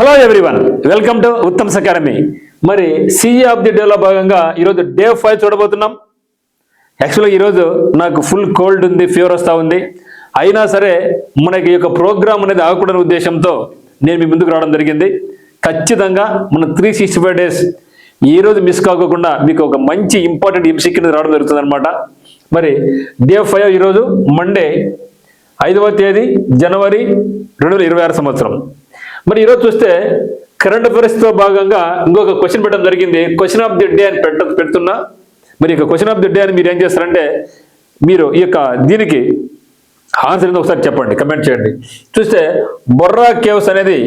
Hello everyone, welcome to Uttam's academy. మరి CA of the డేలో భాగంగా ఈరోజు డే 5 చూడబోతున్నాం. యాక్చువల్గా ఈరోజు నాకు ఫుల్ కోల్డ్ ఉంది, ఫీవర్ వస్తూ ఉంది. అయినా సరే మనకి ఈ యొక్క ప్రోగ్రామ్ అనేది ఆగకూడని ఉద్దేశంతో నేను మీ ముందుకు రావడం జరిగింది. ఖచ్చితంగా మన 365 డేస్ ఈరోజు మిస్ కాకోకుండా మీకు ఒక మంచి ఇంపార్టెంట్ ఎంసీక్యూ అనేది రావడం జరుగుతుంది అనమాట. మరి డే 5 ఈరోజు మండే 5వ తేదీ జనవరి 2026 సంవత్సరం. మరి ఈరోజు చూస్తే కరెంట్ అఫైర్స్తో భాగంగా ఇంకొక క్వశ్చన్ పెట్టడం జరిగింది. క్వశ్చన్ ఆఫ్ ది డే అని పెడుతున్నా. మరి ఇక క్వశ్చన్ ఆఫ్ ది డే అని మీరు ఏం చేస్తారంటే, మీరు ఈ యొక్క దీనికి ఆన్సర్ ఏందో ఒకసారి చెప్పండి, కమెంట్ చేయండి. చూస్తే బొర్రా కేవ్స్ అనేది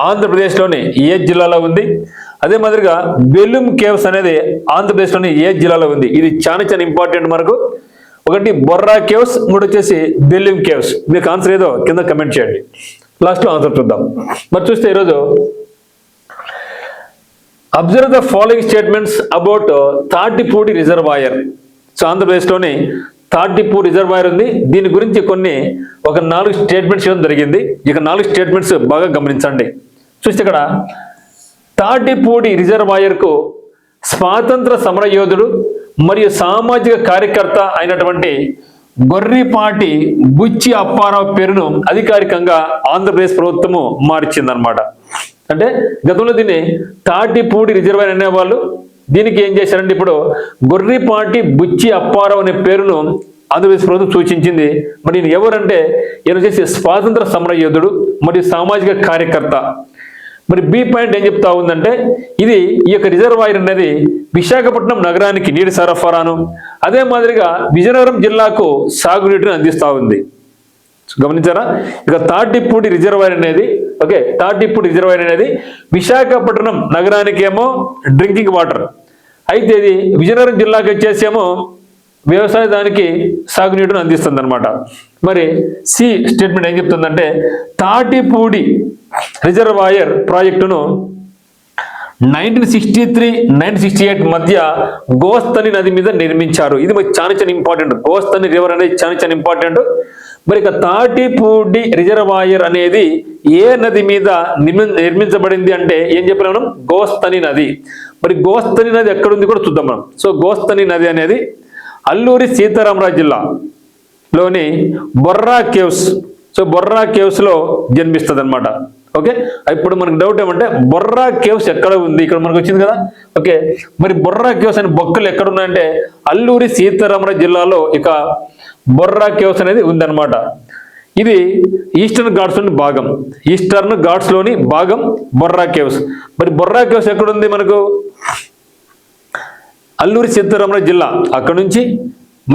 ఆంధ్రప్రదేశ్లోని ఏ జిల్లాలో ఉంది? అదే మాదిరిగా బెలూమ్ కేవ్స్ అనేది ఆంధ్రప్రదేశ్లోని ఏ జిల్లాలో ఉంది? ఇది చాలా చాలా ఇంపార్టెంట్ మనకు. ఒకటి బొర్రా కేవ్స్, ఇంకోటి వచ్చేసి బెలూమ్ కేవ్స్. మీకు ఆన్సర్ ఏదో కింద కమెంట్ చేయండి. లాస్ట్లో ఆన్సర్ చూద్దాం. మరి చూస్తే ఈరోజు observe the following statements about Tatipudi reservoir. So ఆంధ్రప్రదేశ్లోని తాటిపూడి రిజర్వాయర్ ఉంది. దీని గురించి ఒక 4 స్టేట్మెంట్స్ ఇవ్వడం జరిగింది. ఇక 4 స్టేట్మెంట్స్ బాగా గమనించండి. చూస్తే ఇక్కడ తాటిపూడి రిజర్వాయర్కు స్వాతంత్ర సమరయోధుడు మరియు సామాజిక కార్యకర్త అయినటువంటి గొర్రిపాటి బుచ్చి అప్పారావు పేరును అధికారికంగా ఆంధ్రప్రదేశ్ ప్రభుత్వము మార్చిందనమాట. అంటే గతంలో దీన్ని తాటిపూడి రిజర్వాయర్ అనేవాళ్ళు. దీనికి ఏం చేశారంటే ఇప్పుడు గొర్రిపాటి బుచ్చి అప్పారావు అనే పేరును ఆంధ్రప్రదేశ్ ప్రభుత్వం సూచించింది. మరి ఈయన ఎవరంటే, ఈయన వచ్చేసి స్వాతంత్ర సమరయోధుడు మరియు సామాజిక కార్యకర్త. మరి బి పాయింట్ ఏం చెప్తా ఉందంటే, ఈ యొక్క రిజర్వాయర్ అనేది విశాఖపట్నం నగరానికి నీటి సరఫరాను, అదే మాదిరిగా విజయనగరం జిల్లాకు సాగునీటిని అందిస్తూ ఉంది. గమనించారా? ఇక తాటిపూడి రిజర్వాయర్ అనేది విశాఖపట్నం నగరానికి ఏమో డ్రింకింగ్ వాటర్, అయితే ఇది విజయనగరం జిల్లాకి వచ్చేసేమో వ్యవసాయ దానికి సాగునీటిని అందిస్తుంది అనమాట. మరి సి స్టేట్మెంట్ ఏం చెప్తుందంటే, తాటిపూడి రిజర్వాయర్ ప్రాజెక్టును 1963-1968 మధ్య గోస్తని నది మీద నిర్మించారు. ఇది మనకి చాలా చాలా ఇంపార్టెంట్. గోస్తని రివర్ అనేది చాలా చాలా ఇంపార్టెంట్. మరి ఇక తాటిపూడి రిజర్వాయర్ అనేది ఏ నది మీద నిర్మించబడింది అంటే ఏం చెప్పాలి మనం? గోస్తని నది. మరి గోస్తని నది ఎక్కడుంది కూడా చూద్దాం మనం. సో గోస్తని నది అనేది అల్లూరి సీతారామరాజు జిల్లాలోని బొర్రా కేవ్స్. సో బొర్రా కేవ్స్లో జన్మిస్తుంది అనమాట. ఓకే, ఇప్పుడు మనకు డౌట్ ఏమంటే బొర్రా కేవ్స్ ఎక్కడ ఉంది? ఇక్కడ మనకు వచ్చింది కదా. ఓకే, మరి బొర్రా కేవ్స్ అనే బొక్కలు ఎక్కడ ఉన్నాయంటే అల్లూరి సీతారామరాజు జిల్లాలో ఇక బొర్రా కేవ్స్ అనేది ఉందన్నమాట. ఇది ఈస్టర్న్ ఘాట్స్లోని భాగం బొర్రా కేవ్స్. మరి బొర్రా కేవ్స్ ఎక్కడుంది? మనకు అల్లూరి సీతారామరాజు జిల్లా. అక్కడ నుంచి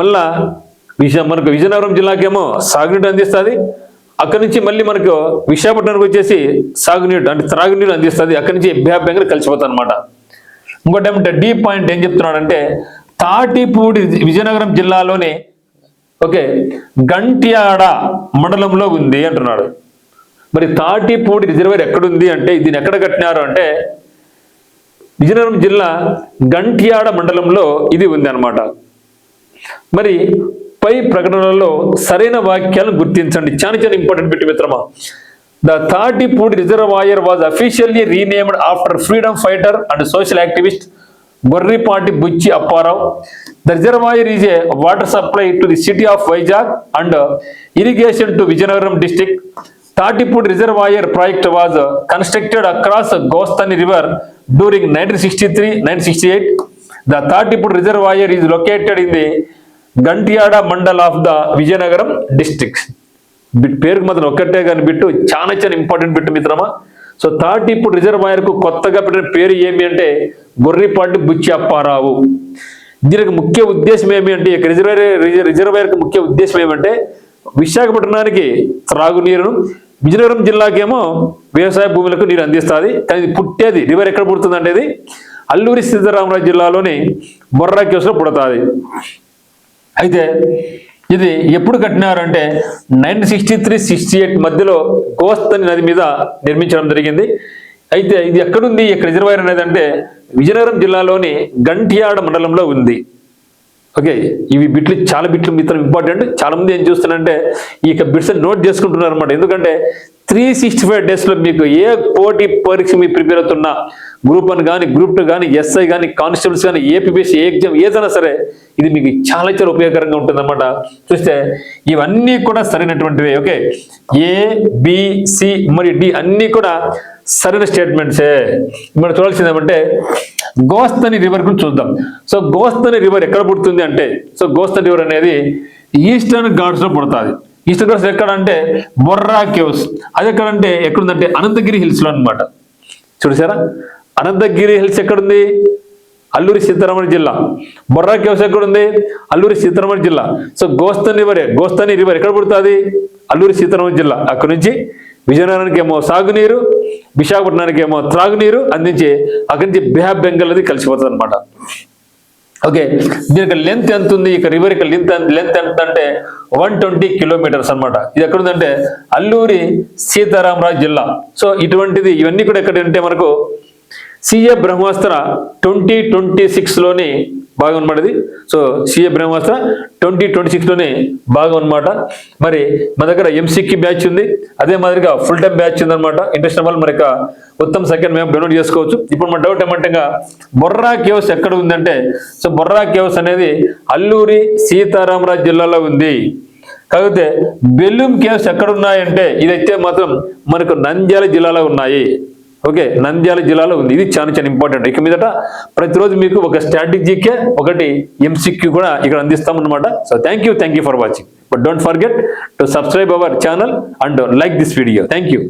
మళ్ళా మనకు విజయనగరం జిల్లాకేమో సాగునీటి అందిస్తుంది. అక్కడి నుంచి మళ్ళీ మనకు విశాఖపట్నానికి వచ్చేసి సాగునీరు అంటే త్రాగునీరు అందిస్తుంది. అక్కడి నుంచి అభ్యాభ్యంగా కలిసిపోతుంది అనమాట. ఇంకోటి ఏమంటే డి పాయింట్ ఏం చెప్తున్నాడంటే, తాటిపూడి విజయనగరం జిల్లాలోని గంట్యాడ మండలంలో ఉంది అంటున్నాడు. మరి తాటిపూడి రిజర్వాయర్ ఎక్కడుంది అంటే, దీన్ని ఎక్కడ కట్టినారు అంటే విజయనగరం జిల్లా గంట్యాడ మండలంలో ఇది ఉంది అనమాట. మరి పై ప్రకటనలో సరైన వాక్యాలను గుర్తించండి. చాలా చాలా ఇంపార్టెంట్ బిట్ మిత్రమా. The Tatipudi reservoir was officially renamed after freedom fighter and social activist Gorripati Buchi Apparao. The reservoir is a water supply to the city of Vizag and irrigation to Vizianagaram district. Tatipudi reservoir project was constructed across Gosthani river during 1963-1968. The Tatipudi reservoir is located in the Gantyada mandal of the Vizianagaram district. పేరుకు మాత్రం ఒక్కటే కానీ bit చాలా చాలా important bit మిత్రమా. So Tatipudi రిజర్వాయర్కు కొత్తగా పెట్టిన పేరు ఏమి అంటే గొర్రిపాటి బుచ్చి అప్పారావు. దీనికి ముఖ్య ఉద్దేశం ఏమి అంటే, రిజర్వాయర్కి ముఖ్య ఉద్దేశం ఏమంటే విశాఖపట్నానికి త్రాగునీరును, విజయనగరం జిల్లాకేమో వ్యవసాయ భూములకు నీరు అందిస్తుంది. కానీ ఇది పుట్టేది రివర్ ఎక్కడ పుడుతుంది అంటే ఇది అల్లూరి సీతారామరాజు జిల్లాలోని బొర్రా కేవ్స్లో పుడుతుంది. అయితే ఇది ఎప్పుడు కట్టినారంటే 1963-68 మధ్యలో గోస్తని నది మీద నిర్మించడం జరిగింది. అయితే ఇది ఎక్కడుంది ఈ రిజర్వాయర్ అనేది అంటే విజయనగరం జిల్లాలోని గంట్యాడ మండలంలో ఉంది. ఓకే, ఇవి బిట్లు చాలా బిట్లు మిత్రం ఇంపార్టెంట్. చాలా మంది ఏం చూస్తున్నారంటే ఈ బిట్స్ నోట్ చేసుకుంటున్నారు అనమాట. ఎందుకంటే 365 డేస్లో మీకు ఏ పోటీ పరీక్ష మీరు ప్రిపేర్ అవుతున్నా, గ్రూప్ 1 కానీ, గ్రూప్ 2 కానీ, ఎస్ఐ కానీ, కానిస్టేబుల్స్ కానీ, ఏపీపీఎస్సీ, ఏ ఎగ్జామ్ ఏదైనా సరే ఇది మీకు చాలా చాలా ఉపయోగకరంగా ఉంటుందన్నమాట. చూస్తే ఇవన్నీ కూడా సరైనటువంటివి. ఓకే, ఏ, బి, సి మరియు డి అన్నీ కూడా సరైన స్టేట్మెంట్సే. మనం చూడాల్సింది ఏమంటే గోస్తని రివర్ గురించి చూద్దాం. సో గోస్తని రివర్ ఎక్కడ పుడుతుంది అంటే, సో గోస్తని రివర్ అనేది ఈస్టర్న్ ఘాట్స్లో పుడుతుంది. ఈస్టర్న్ ఘాట్స్ ఎక్కడ అంటే బొర్రా కేవ్స్. అది ఎక్కడంటే ఎక్కడుందంటే అనంతగిరి హిల్స్లో అనమాట. చూసారా, అనంతగిరి హిల్స్ ఎక్కడుంది? అల్లూరి సీతారామరాజు జిల్లా. బొర్రా కేవ్స్ ఎక్కడుంది? అల్లూరి సీతారామరాజు జిల్లా. సో గోస్తని రివర్ ఎక్కడ పుడుతుంది? అల్లూరి సీతారామరాజు జిల్లా. అక్కడ నుంచి విజయనగరానికి ఏమో సాగునీరు, విశాఖపట్నానికి ఏమో త్రాగునీరు అందించి అక్కడి నుంచి బే ఆఫ్ బెంగాల్ అది కలిసిపోతుంది అనమాట. ఓకే, దీనికి లెంత్ ఎంత ఉంది? ఇక రివర్ యొక్క లెంత్ ఎంత అంటే 120 కిలోమీటర్స్ అనమాట. ఇది ఎక్కడుందంటే అల్లూరి సీతారామరాజు జిల్లా. సో ఇటువంటిది ఇవన్నీ కూడా ఎక్కడంటే మనకు సిఏ బ్రహ్మాస్త్ర 2026లోని భాగం అనమాట ఇది. సో సిఏ బ్రహ్మాస్త్ర 2026లోనే భాగం అనమాట. మరి మన దగ్గర ఎంసీక్యూ బ్యాచ్ ఉంది, అదే మాదిరిగా ఫుల్ టైం బ్యాచ్ ఉందన్నమాట. ఇంట్రెస్ట్ వాళ్ళు మరి ఉత్తమ సంఖ్యను మేము డౌన్లోడ్ చేసుకోవచ్చు. ఇప్పుడు మన డౌట్ ఏమంటే బొర్రా కేవ్స్ ఎక్కడ ఉందంటే, సో బొర్రా కేవ్స్ అనేది అల్లూరి సీతారామరాజు జిల్లాలో ఉంది. కాకపోతే బెలూం కేవ్స్ ఎక్కడ ఉన్నాయంటే ఇదైతే మాత్రం మనకు నంద్యాల జిల్లాలో ఉన్నాయి. ఓకే, నంద్యాల జిల్లాలో ఉంది. ఇది చాలా చాలా ఇంపార్టెంట్. ఇక మీదట ప్రతిరోజు మీకు ఒక స్ట్రాటజీకే ఒకటి ఎంసీక్యూ కూడా ఇక్కడ అందిస్తామన్నమాట. So thank you for watching. But don't forget to subscribe our channel and like this video. Thank you.